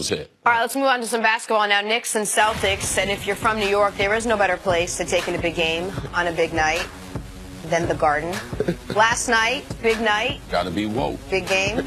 hit. All right, let's move on to some basketball now. Knicks and Celtics, and if you're from New York, there is no better place to take in a big game on a big night than the Garden. Last night, big night. Gotta be woke. Big game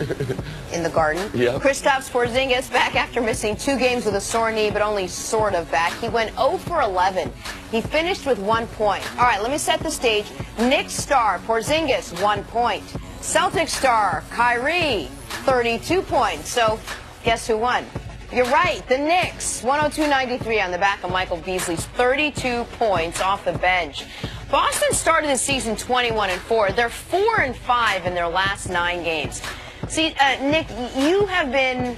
in the Garden. Yep. Kristaps Porzingis back after missing 2 games with a sore knee, but only sort of back. He went 0 for 11. He finished with 1 point. All right, let me set the stage. Knicks star Porzingis, 1 point. Celtics star Kyrie, 32 points. So guess who won? You're right, the Knicks, 102-93 on the back of Michael Beasley's 32 points off the bench. Boston started the season 21-4. They're 4-5 in their last 9 games. See, Nick, you have been,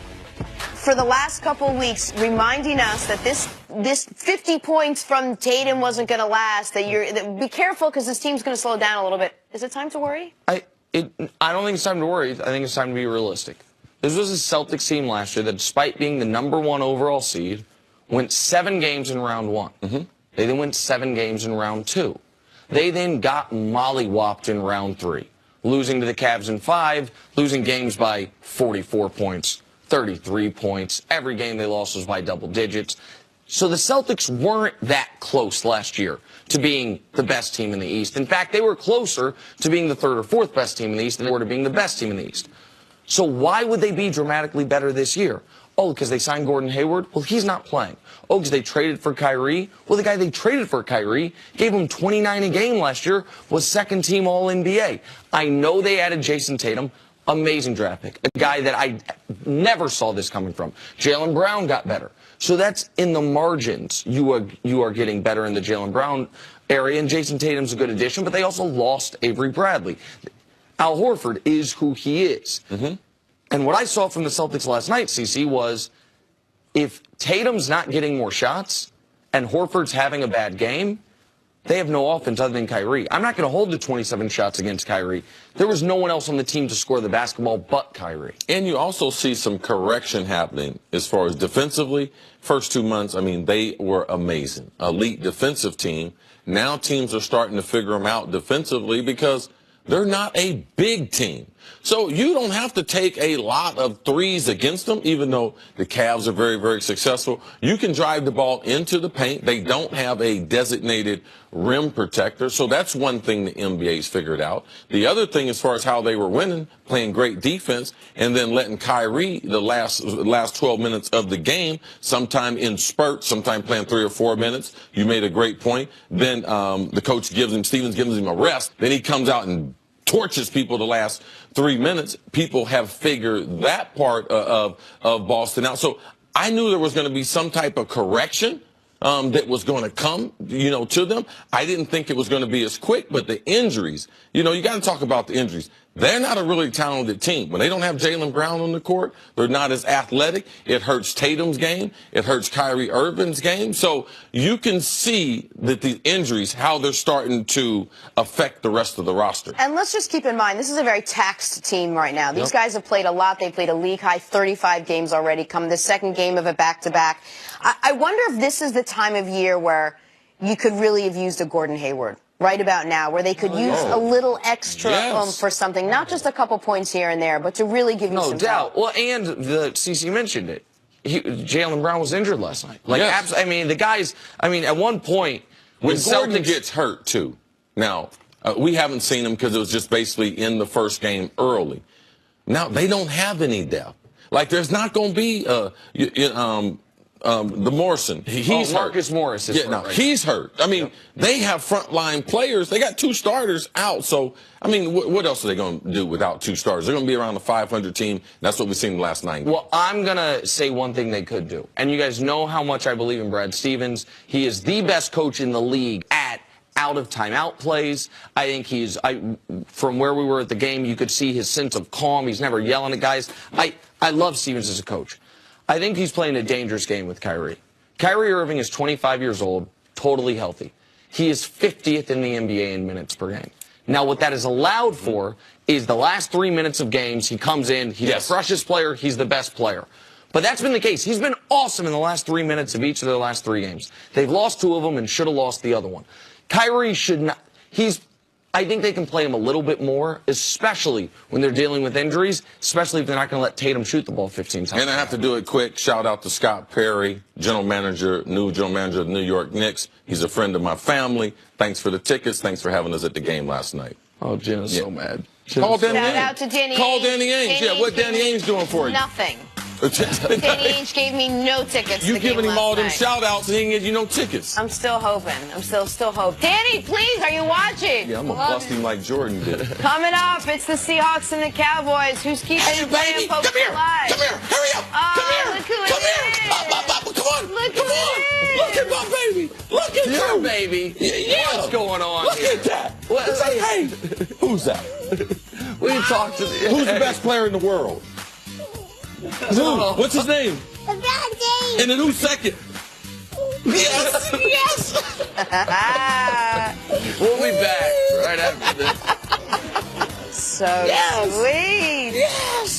for the last couple of weeks, reminding us that this 50 points from Tatum wasn't going to last. That be careful because this team's going to slow down a little bit. Is it time to worry? I don't think it's time to worry. I think it's time to be realistic. This was a Celtics team last year that, despite being the #1 overall seed, went 7 games in round 1. They then went 7 games in round 2. They then got mollywopped in round 3, losing to the Cavs in 5, losing games by 44 points, 33 points. Every game they lost was by double digits. So the Celtics weren't that close last year to being the best team in the East. In fact, they were closer to being the 3rd or 4th best team in the East than they were to being the best team in the East. So why would they be dramatically better this year? Oh, because they signed Gordon Hayward? Well, he's not playing. Oh, because they traded for Kyrie? Well, the guy they traded for Kyrie gave him 29 a game last year, was 2nd team All-NBA. I know they added Jason Tatum. Amazing draft pick. A guy that I never saw this coming from. Jaylen Brown got better. So that's in the margins. You are getting better in the Jaylen Brown area, and Jason Tatum's a good addition, but they also lost Avery Bradley. Al Horford is who he is. And what I saw from the Celtics last night, CC, was if Tatum's not getting more shots and Horford's having a bad game, they have no offense other than Kyrie. I'm not going to hold the 27 shots against Kyrie. There was no one else on the team to score the basketball but Kyrie. And you also see some correction happening as far as defensively. First 2 months, I mean, they were amazing. Elite defensive team. Now teams are starting to figure them out defensively because they're not a big team. So you don't have to take a lot of threes against them, even though the Cavs are very, very successful. You can drive the ball into the paint. They don't have a designated rim protector. So that's one thing the NBA's figured out. The other thing, as far as how they were winning, playing great defense, and then letting Kyrie the last 12 minutes of the game, sometime in spurts, sometime playing 3 or 4 minutes. You made a great point. Then the coach Stevens gives him a rest. Then he comes out and torches people the last 3 minutes. People have figured that part of Boston out. So I knew there was going to be some type of correction that was going to come, to them. I didn't think it was going to be as quick, but the injuries, you got to talk about the injuries. They're not a really talented team. When they don't have Jaylen Brown on the court, they're not as athletic. It hurts Tatum's game. It hurts Kyrie Irving's game. So you can see that the injuries, how they're starting to affect the rest of the roster. And let's just keep in mind, this is a very taxed team right now. These guys have played a lot. They played a league-high 35 games already, come the 2nd game of a back-to-back. I wonder if this is the time of year where you could really have used a Gordon Hayward. Right about now, where they could use a little extra for something, not just a couple points here and there, but to really give you some No doubt. Well, and CC mentioned it. Jaylen Brown was injured last night. The guys, at one point, when Gordon gets hurt, too. Now, we haven't seen him because it was just basically in the first game early. Now, they don't have any depth. Like, there's not going to be the Morrison. He's hurt. Marcus Morris is hurt. He's hurt. They have frontline players. They got 2 starters out. So, what else are they going to do without 2 starters? They're going to be around the 500 team. That's what we've seen in the last 9 games. Well, I'm going to say one thing they could do. And you guys know how much I believe in Brad Stevens. He is the best coach in the league at out-of-timeout plays. I think from where we were at the game, you could see his sense of calm. He's never yelling at guys. I love Stevens as a coach. I think he's playing a dangerous game with Kyrie. Kyrie Irving is 25 years old, totally healthy. He is 50th in the NBA in minutes per game. Now, what that is allowed for is the last 3 minutes of games, he comes in, he's the freshest player, he's the best player. But that's been the case. He's been awesome in the last 3 minutes of each of their last 3 games. They've lost 2 of them and should have lost the other one. Kyrie should not. He's I think they can play him a little bit more, especially when they're dealing with injuries, especially if they're not going to let Tatum shoot the ball 15 times. And I have to do it quick. Shout out to Scott Perry, new general manager of the New York Knicks. He's a friend of my family. Thanks for the tickets. Thanks for having us at the game last night. Oh, Jenna's so mad. Call Danny Shout Ainge. out to Danny Call Ainge. Danny Ainge. Yeah, what Danny Ainge doing for you? Nothing. Danny Ainge gave me no tickets to You the game giving him last all them night. shout outs and he ain't get you no tickets. I'm still hoping. I'm still hope. Danny, please, are you watching? Yeah, I'm gonna bust him like Jordan did. Coming up, it's the Seahawks and the Cowboys. Who's keeping Hey, baby, folks come here. alive? Come here. Hurry up. Oh, Come here. look who it Come here. is. Come on. Look Come who on. it Look at is. my baby. Look at Your you. baby. Yeah. What's going on Look here? at that. What- Say, hey, who's that? We can talk to the... Who's the best player in the world? Who? What's his name? And then who's second? Yes. Yes. We'll be back right after this. So sweet. Yes.